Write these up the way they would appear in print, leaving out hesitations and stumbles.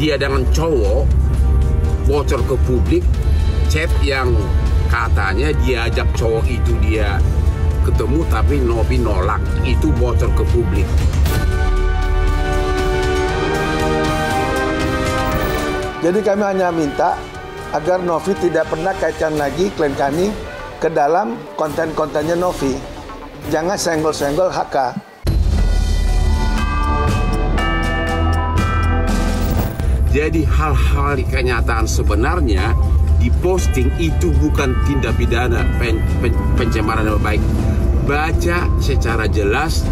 dia dengan cowok bocor ke publik, chat yang katanya diajak cowok itu dia ketemu tapi Novi nolak, itu bocor ke publik. Jadi kami hanya minta agar Novi tidak pernah kaitkan lagi klien kami ke dalam konten-kontennya Novi. Jangan senggol-senggol HK. Jadi hal-hal kenyataan sebenarnya diposting itu bukan tindak pidana pencemaran nama baik. Baca secara jelas.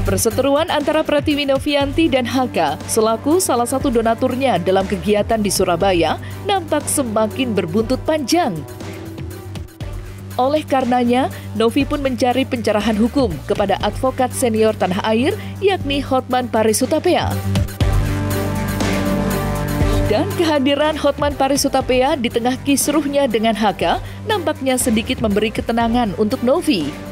Perseteruan antara Pratiwi Novianti dan HK selaku salah satu donaturnya dalam kegiatan di Surabaya nampak semakin berbuntut panjang. Oleh karenanya, Novi pun mencari pencerahan hukum kepada advokat senior tanah air yakni Hotman Paris Hutapea. Dan kehadiran Hotman Paris Hutapea di tengah kisruhnya dengan HK nampaknya sedikit memberi ketenangan untuk Novi.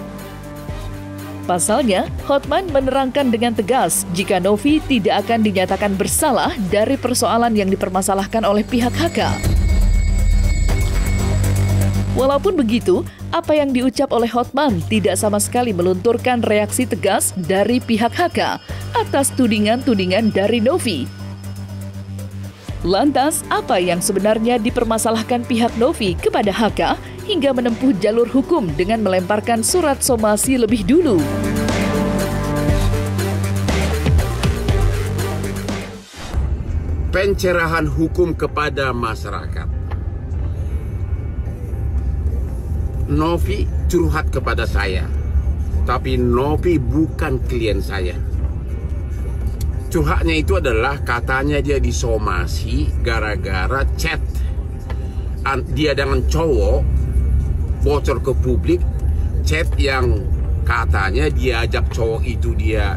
Pasalnya, Hotman menerangkan dengan tegas jika Novi tidak akan dinyatakan bersalah dari persoalan yang dipermasalahkan oleh pihak HK. Walaupun begitu, apa yang diucap oleh Hotman tidak sama sekali melunturkan reaksi tegas dari pihak HK atas tudingan-tudingan dari Novi. Lantas, apa yang sebenarnya dipermasalahkan pihak Novi kepada HK hingga menempuh jalur hukum dengan melemparkan surat somasi lebih dulu? Pencerahan hukum kepada masyarakat. Novi curhat kepada saya, tapi Novi bukan klien saya. Curhatnya itu adalah katanya dia disomasi gara-gara chat dia dengan cowok bocor ke publik, chat yang katanya diajak cowok itu dia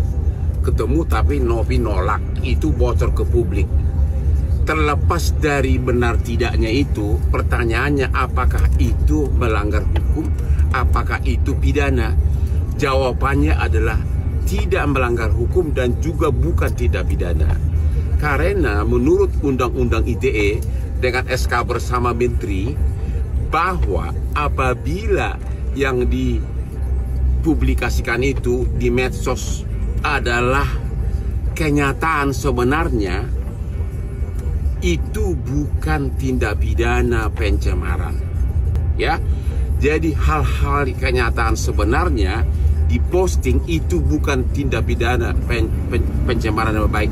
ketemu tapi Novi nolak, itu bocor ke publik. Terlepas dari benar tidaknya itu, pertanyaannya apakah itu melanggar hukum, apakah itu pidana? Jawabannya adalah tidak melanggar hukum dan juga bukan tidak pidana. Karena menurut Undang-Undang ITE dengan SK bersama Menteri, bahwa apabila yang dipublikasikan itu di medsos adalah kenyataan sebenarnya, itu bukan tindak pidana pencemaran. Ya, jadi hal-hal kenyataan sebenarnya diposting itu bukan tindak pidana pencemaran nama baik.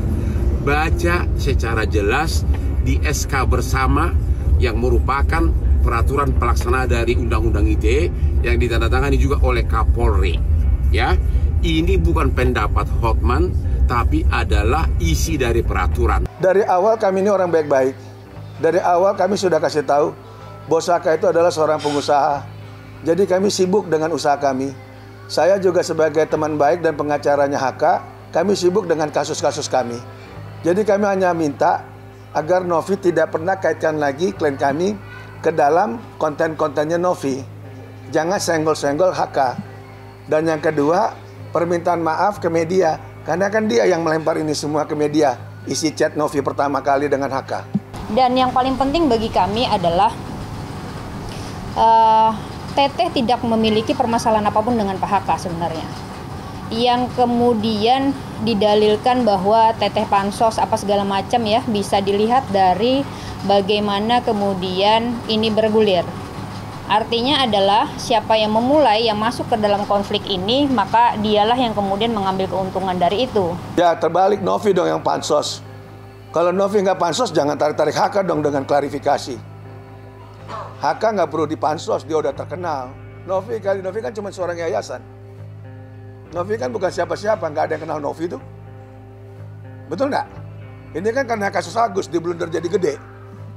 Baca secara jelas di SK bersama yang merupakan peraturan pelaksana dari Undang-Undang ITE yang ditandatangani juga oleh Kapolri. Ya, ini bukan pendapat Hotman, tapi adalah isi dari peraturan. Dari awal kami ini orang baik-baik. Dari awal kami sudah kasih tahu, Bos HK itu adalah seorang pengusaha. Jadi kami sibuk dengan usaha kami. Saya juga sebagai teman baik dan pengacaranya HK, kami sibuk dengan kasus-kasus kami. Jadi kami hanya minta agar Novi tidak pernah kaitkan lagi klien kami ke dalam konten-kontennya Novi. Jangan senggol-senggol HK. Dan yang kedua, permintaan maaf ke media. Karena kan dia yang melempar ini semua ke media. Isi chat Novi pertama kali dengan HK. Dan yang paling penting bagi kami adalah Teteh tidak memiliki permasalahan apapun dengan Pak HK sebenarnya. Yang kemudian didalilkan bahwa Teteh pansos apa segala macam ya, bisa dilihat dari bagaimana kemudian ini bergulir. Artinya adalah siapa yang memulai, yang masuk ke dalam konflik ini, maka dialah yang kemudian mengambil keuntungan dari itu. Ya terbalik, Novi dong yang pansos. Kalau Novi nggak pansos, jangan tarik-tarik HK dong dengan klarifikasi. HK nggak perlu dipansos, dia udah terkenal. Novi kan cuma seorang yayasan. Novi kan bukan siapa-siapa, nggak ada yang kenal Novi itu. Betul nggak? Ini kan karena kasus Agus, di blunder jadi gede.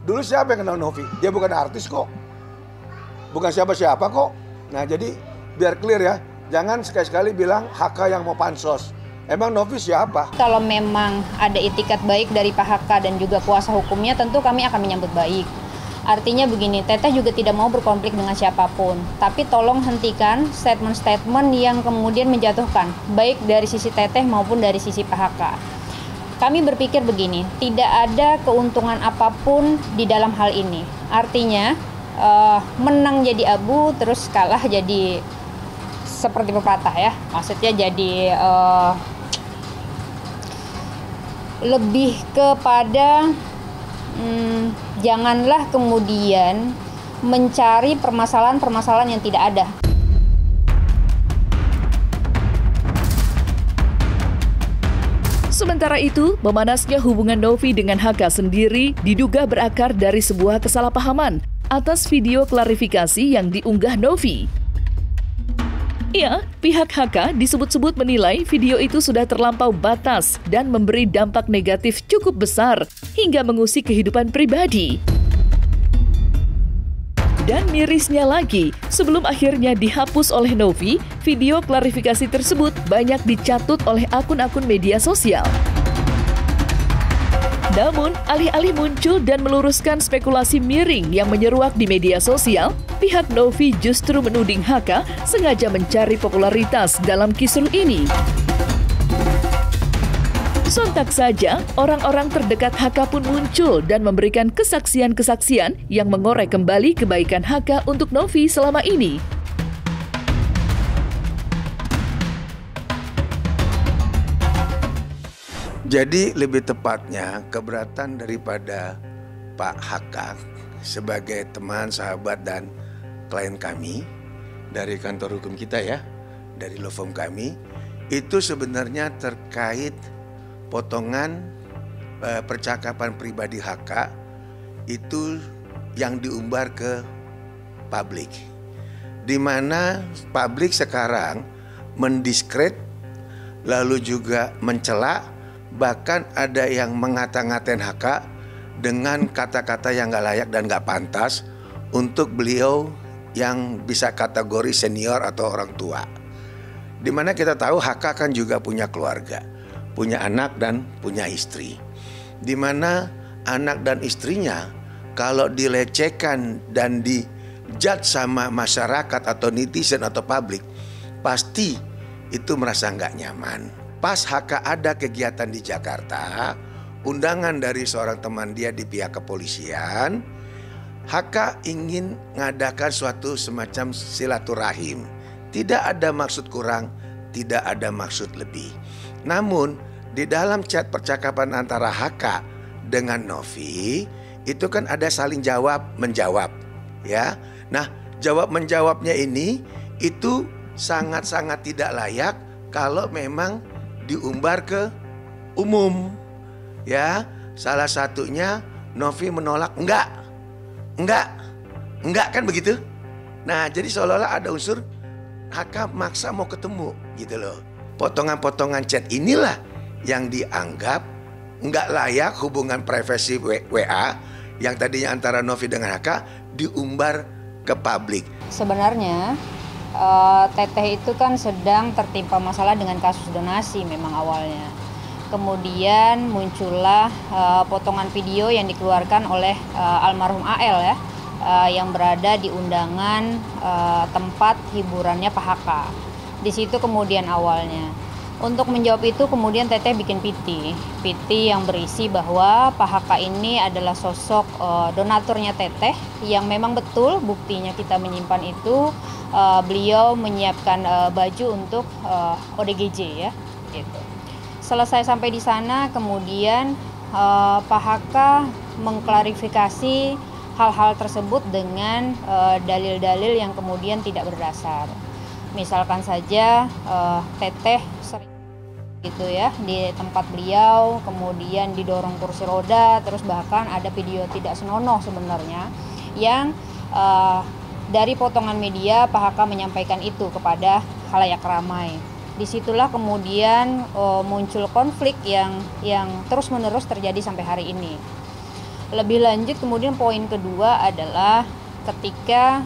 Dulu siapa yang kenal Novi? Dia bukan artis kok. Bukan siapa-siapa kok. Nah jadi biar clear ya, jangan sekali-sekali bilang HK yang mau pansos. Emang Novi siapa? Kalau memang ada itikat baik dari Pak Haka dan juga kuasa hukumnya, tentu kami akan menyambut baik. Artinya begini, Teteh juga tidak mau berkonflik dengan siapapun. Tapi tolong hentikan statement-statement yang kemudian menjatuhkan, baik dari sisi Teteh maupun dari sisi Pak Haka. Kami berpikir begini, tidak ada keuntungan apapun di dalam hal ini. Artinya, menang jadi abu, terus kalah jadi seperti pepatah ya. Maksudnya jadi lebih kepada janganlah kemudian mencari permasalahan-permasalahan yang tidak ada. Sementara itu, memanasnya hubungan Novi dengan Haka sendiri diduga berakar dari sebuah kesalahpahaman atas video klarifikasi yang diunggah Novi. Ya, pihak Haka disebut-sebut menilai video itu sudah terlampau batas dan memberi dampak negatif cukup besar hingga mengusik kehidupan pribadi. Dan mirisnya lagi, sebelum akhirnya dihapus oleh Novi, video klarifikasi tersebut banyak dicatut oleh akun-akun media sosial. Namun, alih-alih muncul dan meluruskan spekulasi miring yang menyeruak di media sosial, pihak Novi justru menuding Haka sengaja mencari popularitas dalam kisruh ini. Sontak saja, orang-orang terdekat Haka pun muncul dan memberikan kesaksian-kesaksian yang mengorek kembali kebaikan Haka untuk Novi selama ini. Jadi lebih tepatnya keberatan daripada Pak Haka sebagai teman, sahabat, dan klien kami dari kantor hukum kita ya, dari law firm kami, itu sebenarnya terkait potongan percakapan pribadi Haka itu yang diumbar ke publik, di mana publik sekarang mendiskredit lalu juga mencela, bahkan ada yang ngata-ngatain Haka dengan kata-kata yang gak layak dan gak pantas untuk beliau yang bisa kategori senior atau orang tua. Dimana kita tahu Haka kan juga punya keluarga, punya anak dan punya istri. Dimana anak dan istrinya kalau dilecehkan dan dijudge sama masyarakat atau netizen atau publik, pasti itu merasa nggak nyaman. Pas Haka ada kegiatan di Jakarta, undangan dari seorang teman dia di pihak kepolisian, Haka ingin mengadakan suatu semacam silaturahim. Tidak ada maksud kurang, tidak ada maksud lebih. Namun di dalam chat percakapan antara Haka dengan Novi itu kan ada saling jawab menjawab ya. Nah, jawab menjawabnya ini itu sangat-sangat tidak layak kalau memang diumbar ke umum ya. Salah satunya Novi menolak enggak kan begitu. Nah, jadi seolah-olah ada unsur Haka maksa mau ketemu gitu loh. Potongan-potongan chat inilah yang dianggap nggak layak hubungan privasi WA yang tadinya antara Novi dengan Haka diumbar ke publik. Sebenarnya Teteh itu kan sedang tertimpa masalah dengan kasus donasi memang awalnya. Kemudian muncullah potongan video yang dikeluarkan oleh almarhum AL ya, yang berada di undangan tempat hiburannya Pak Haka. Di situ kemudian awalnya. Untuk menjawab itu kemudian Teteh bikin PT yang berisi bahwa Pak Haka ini adalah sosok donaturnya Teteh yang memang betul buktinya kita menyimpan itu beliau menyiapkan baju untuk ODGJ ya gitu. Selesai sampai di sana kemudian Pak Haka mengklarifikasi hal-hal tersebut dengan dalil-dalil yang kemudian tidak berdasar. Misalkan saja Teteh sering gitu ya di tempat beliau, kemudian didorong kursi roda, terus bahkan ada video tidak senonoh sebenarnya yang dari potongan media Pak Haka menyampaikan itu kepada khalayak ramai. Disitulah kemudian muncul konflik yang terus-menerus terjadi sampai hari ini. Lebih lanjut kemudian poin kedua adalah ketika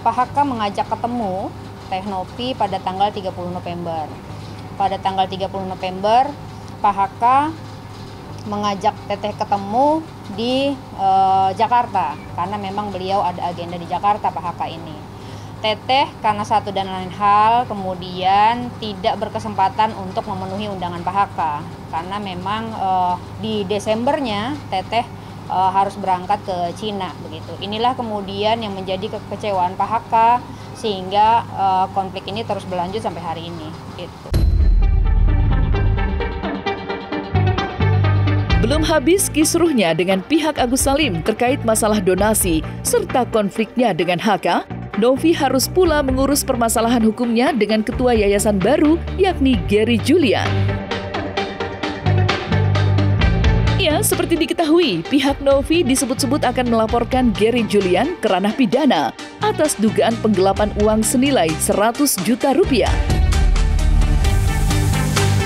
Pak Haka mengajak ketemu Teh Novi pada tanggal 30 November. pada tanggal 30 November Pak HK mengajak Teteh ketemu di Jakarta karena memang beliau ada agenda di Jakarta Pak HK ini. Teteh karena satu dan lain hal kemudian tidak berkesempatan untuk memenuhi undangan Pak HK karena memang di Desembernya Teteh harus berangkat ke Cina begitu. Inilah kemudian yang menjadi kekecewaan Pak HK sehingga konflik ini terus berlanjut sampai hari ini gitu. Belum habis kisruhnya dengan pihak Agus Salim terkait masalah donasi serta konfliknya dengan HK, Novi harus pula mengurus permasalahan hukumnya dengan ketua yayasan baru yakni Gary Julian. Ya, seperti diketahui, pihak Novi disebut-sebut akan melaporkan Gary Julian ke ranah pidana atas dugaan penggelapan uang senilai 100 juta rupiah.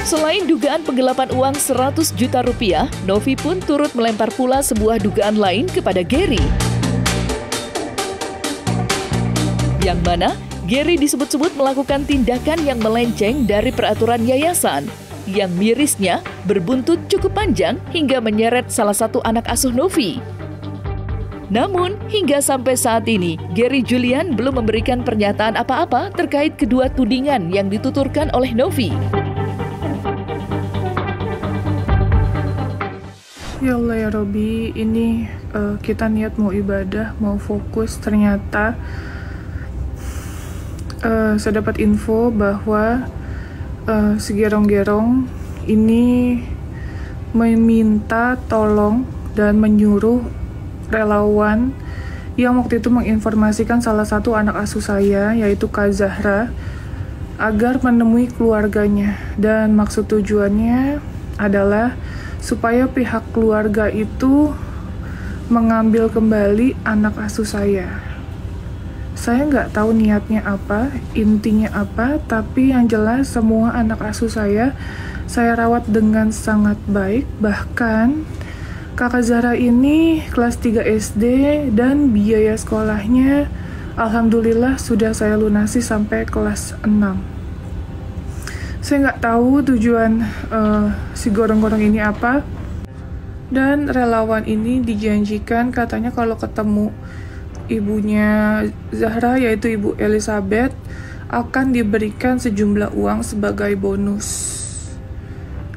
Selain dugaan penggelapan uang 100 juta rupiah, Novi pun turut melempar pula sebuah dugaan lain kepada Gary. Yang mana Gary disebut-sebut melakukan tindakan yang melenceng dari peraturan yayasan, yang mirisnya berbuntut cukup panjang hingga menyeret salah satu anak asuh Novi. Namun, hingga sampai saat ini, Gary Julian belum memberikan pernyataan apa-apa terkait kedua tudingan yang dituturkan oleh Novi. Ya Allah ya Robi, ini kita niat mau ibadah, mau fokus, ternyata saya dapat info bahwa si gerong-gerong ini meminta tolong dan menyuruh relawan yang waktu itu menginformasikan salah satu anak asuh saya, yaitu Kak Zahra, agar menemui keluarganya. Dan maksud tujuannya adalah supaya pihak keluarga itu mengambil kembali anak asuh saya. Saya nggak tahu niatnya apa, intinya apa, tapi yang jelas semua anak asuh saya rawat dengan sangat baik. Bahkan Kakak Zahra ini kelas 3 SD dan biaya sekolahnya alhamdulillah sudah saya lunasi sampai kelas 6. Saya nggak tahu tujuan si gorong-gorong ini apa. Dan relawan ini dijanjikan katanya kalau ketemu ibunya Zahra, yaitu Ibu Elizabeth, akan diberikan sejumlah uang sebagai bonus.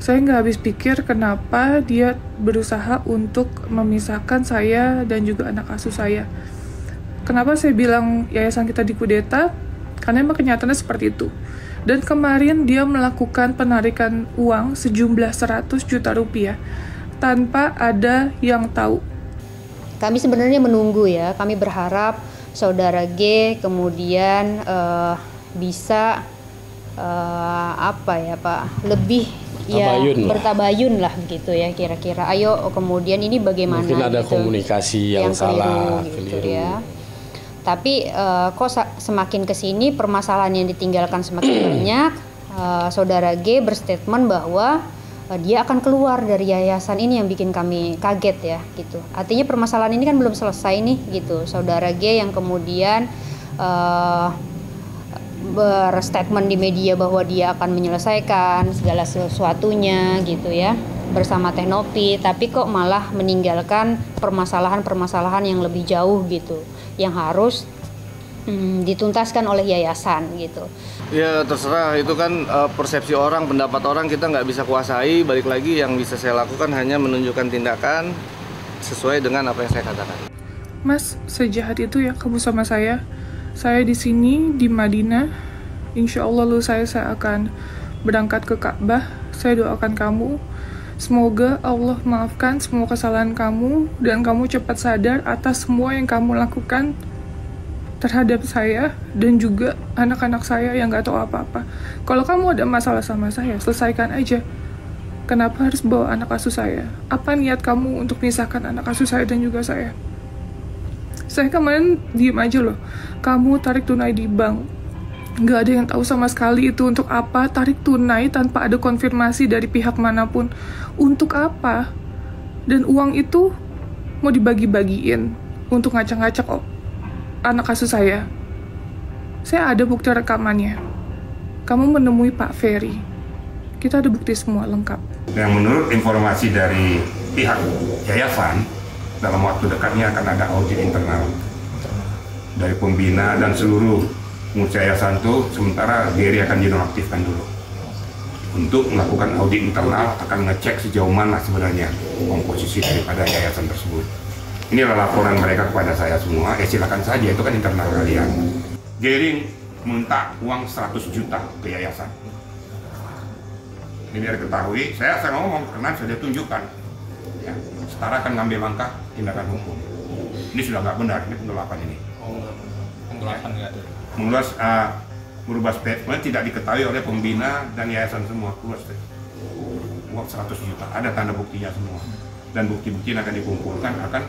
Saya nggak habis pikir kenapa dia berusaha untuk memisahkan saya dan juga anak asuh saya. Kenapa saya bilang yayasan kita dikudeta? Karena emang kenyataannya seperti itu. Dan kemarin dia melakukan penarikan uang sejumlah 100 juta rupiah tanpa ada yang tahu. Kami sebenarnya menunggu ya, kami berharap Saudara G kemudian bisa lebih bertabayun lah gitu ya kira-kira. Ayo kemudian ini bagaimana? Mungkin ada gitu, komunikasi yang salah, keliru. Ya. Tapi kok semakin kesini permasalahan yang ditinggalkan semakin banyak. Saudara G berstatement bahwa dia akan keluar dari yayasan ini yang bikin kami kaget ya gitu. Artinya permasalahan ini kan belum selesai nih gitu. Saudara G yang kemudian berstatement di media bahwa dia akan menyelesaikan segala sesuatunya gitu ya bersama Teh Novi, tapi kok malah meninggalkan permasalahan-permasalahan yang lebih jauh gitu, yang harus dituntaskan oleh yayasan gitu. Ya terserah, itu kan persepsi orang, pendapat orang kita nggak bisa kuasai. Balik lagi yang bisa saya lakukan hanya menunjukkan tindakan sesuai dengan apa yang saya katakan. Mas, sejahat itu ya kamu sama saya. Saya di sini di Madinah. Insya Allah saya akan berangkat ke Ka'bah. Saya doakan kamu. Semoga Allah maafkan semua kesalahan kamu dan kamu cepat sadar atas semua yang kamu lakukan terhadap saya dan juga anak-anak saya yang gak tahu apa-apa. Kalau kamu ada masalah sama saya, selesaikan aja. Kenapa harus bawa anak asuh saya? Apa niat kamu untuk memisahkan anak asuh saya dan juga saya? Saya kemarin diem aja loh. Kamu tarik tunai di bank, gak ada yang tahu sama sekali itu untuk apa. Tarik tunai tanpa ada konfirmasi dari pihak manapun. Untuk apa? Dan uang itu mau dibagi-bagiin untuk ngacak-ngacak anak asuh saya. Saya ada bukti rekamannya. Kamu menemui Pak Ferry kita ada bukti semua lengkap. Yang menurut informasi dari pihak yayasan, dalam waktu dekatnya akan ada audit internal dari pembina dan seluruh pengurus yayasan itu. Sementara Gary akan dinonaktifkan dulu untuk melakukan audit internal, akan ngecek sejauh mana sebenarnya komposisi daripada yayasan tersebut. Inilah laporan mereka kepada saya semua. Silakan saja, itu kan internal kalian. Gary minta uang 100 juta ke yayasan. Ini biar ketahui, saya ngomong karena sudah tunjukkan. Ya, Setara akan ngambil langkah tindakan hukum. Ini sudah nggak benar, ini penggelapan ini. Penggelapan nggak ada. Merubah statement tidak diketahui oleh pembina dan yayasan semua. Uang 100 juta, ada tanda buktinya semua. Dan bukti-bukti yang akan dikumpulkan akan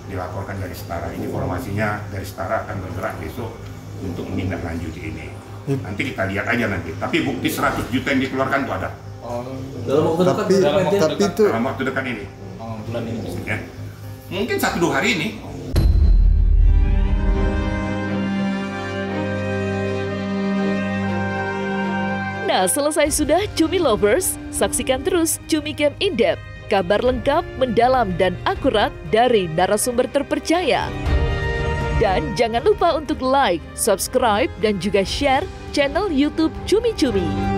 dilaporkan dari Setara. Ini informasinya dari Setara akan bergerak besok untuk menindaklanjuti ini. Nanti kita lihat aja nanti. Tapi bukti 100 juta yang dikeluarkan itu ada. Dalam waktu dekat. Dalam waktu dekat ini. Bulan ini. Ya. Mungkin 1-2 hari ini. Nah, selesai sudah Cumi Lovers, saksikan terus Cumi Camp In-Depth, kabar lengkap, mendalam, dan akurat dari narasumber terpercaya. Dan jangan lupa untuk like, subscribe, dan juga share channel YouTube Cumi Cumi.